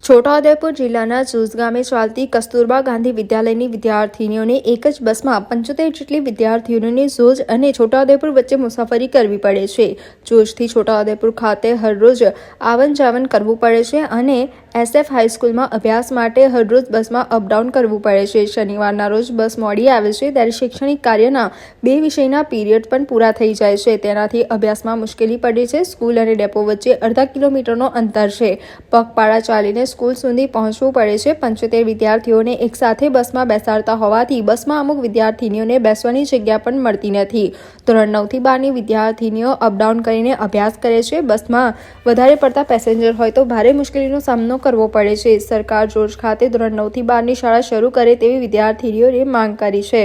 છોટાઉદેપુર જિલ્લાના ચૂસ ગામે ચાલતી કસ્તુરબા ગાંધી વિદ્યાલયની વિદ્યાર્થીનીઓને એક જ બસમાં 75 જેટલી વિદ્યાર્થીનીઓને ઝોજ અને છોટાઉદેપુર વચ્ચે મુસાફરી કરવી પડે છે। ચૂસથી છોટાઉદેપુર ખાતે હરરોજ આવન જાવન કરવું પડે છે અને SF હાઈસ્કૂલમાં અભ્યાસ માટે હરરોજ બસમાં અપડાઉન કરવું પડે છે। શનિવારના રોજ બસ મોડી આવે છે ત્યારે શૈક્ષણિક કાર્યના 2 વિષયના પીરિયડ પણ પૂરા થઈ જાય છે। તેનાથી અભ્યાસમાં મુશ્કેલી પડે છે। સ્કૂલ અને ડેપો વચ્ચે અડધા કિલોમીટરનો અંતર છે। પગપાળા ચાલીને સ્કૂલ સુધી પહોંચવું પડે છે। 75 વિદ્યાર્થીઓને એકસાથે બસમાં બેસાડતા હોવાથી બસમાં અમુક વિદ્યાર્થીનીઓને બેસવાની જગ્યા પણ મળતી નથી। ધોરણ 9 થી 12ની વિદ્યાર્થીનીઓ અપડાઉન કરીને અભ્યાસ કરે છે। બસમાં વધારે પડતા પેસેન્જર હોય તો ભારે મુશ્કેલીનો સામનો કરવો પડે છે। સરકાર જોજ ખાતે ધોરણ 9 થી 12ની શાળા શરૂ કરે તેવી વિદ્યાર્થીનીઓએ માંગ કરી છે।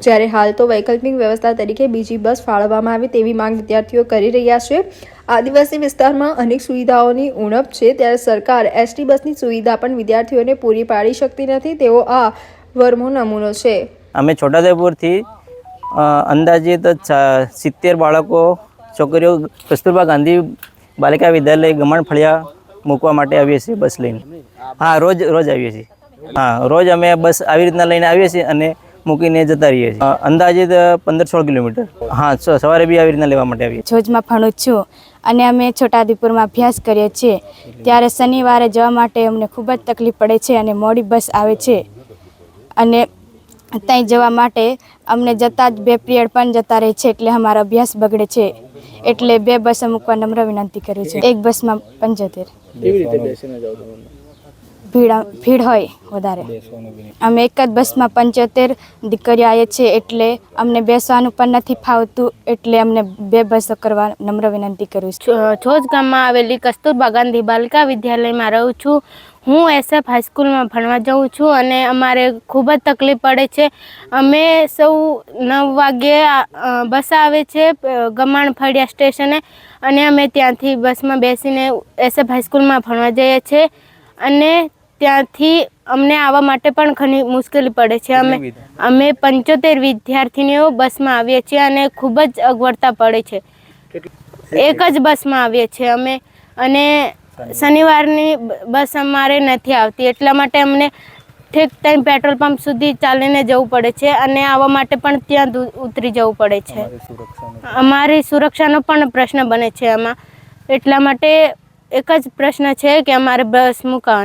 જ્યારે હાલ તો વૈકલ્પિક વ્યવસ્થા તરીકે બીજી બસ ફાળવવામાં આવે તેવી માંગ વિદ્યાર્થીઓ કરી રહ્યા છે। આદિવાસી વિસ્તારમાં અનેક સુવિધાઓની ઉણપ છે ત્યારે સરકાર ST બસની સુવિધા પણ વિદ્યાર્થીઓને પૂરી પાડી શકતી નથી તેવો આ વરમો નમૂનો છે। અમે છોટાઉદેપુરથી અંદાજિત 70 બાળકો છોકરીઓ કસ્તુરબા ગાંધી બાલિકા વિદ્યાલય ગમણ ફળિયા મૂકવા માટે આવીએ છીએ બસ લઈને। હા, રોજ આવીએ છીએ। હા, રોજ અમે બસ આવી રીતના લઈને આવીએ છીએ અને મૂકીને જતા રહીએ છીએ। અંદાજિત 15-16 કિલોમીટર। હા, સવારે બી આવી રીતના લેવા માટે આવીએ। જોજમાં ભણું છું અને અમે છોટાઉદેપુરમાં અભ્યાસ કરીએ છીએ ત્યારે શનિવારે જવા માટે અમને ખૂબ જ તકલીફ પડે છે અને મોડી બસ આવે છે અને ત્યાં જવા માટે અમને જતાં જ 2 પિરિયડ પણ જતા રહે છે એટલે અમારો અભ્યાસ બગડે છે। એટલે 2 બસો મૂકવા નમ્ર વિનંતી કરું છું। એક બસમાં 75। કેવી રીતે બેસીને જાવ તમે? ભીડ હોય વધારે। અમે એક જ બસમાં 75 દીકરીઓ આવીએ છીએ એટલે અમને બેસવાનું પણ નથી ફાવતું એટલે અમને 2 બસો કરવા નમ્ર વિનંતી કરું છું। છોજ ગામમાં આવેલી કસ્તુરબા ગાંધી બાલિકા વિદ્યાલયમાં રહું છું। હું SF હાઈસ્કૂલમાં ભણવા જાઉં છું અને અમારે ખૂબ જ તકલીફ પડે છે। અમે સૌ 9 વાગ્યે બસ આવે છે ગમાણ ફળિયા સ્ટેશને અને અમે ત્યાંથી બસમાં બેસીને SF હાઈસ્કૂલમાં ભણવા જઈએ છીએ અને ત્યાંથી અમને આવવા માટે પણ ઘણી મુશ્કેલી પડે છે। અમે 75 વિદ્યાર્થીનીઓ બસમાં આવીએ છીએ અને ખૂબ જ અગવડતા પડે છે। એક જ બસમાં આવીએ છીએ અમે અને શનિવારની બસ અમારે નથી આવતી એટલા માટે અમને ઠેક ટાઈમ પેટ્રોલ પંપ સુધી ચાલીને જવું પડે છે અને આવવા માટે પણ ત્યાં ઉતરી જવું પડે છે। અમારી સુરક્ષાનો પણ પ્રશ્ન બને છે આમાં। એટલા માટે એક જ પ્રશ્ન છે કે અમારે બસ મૂકવા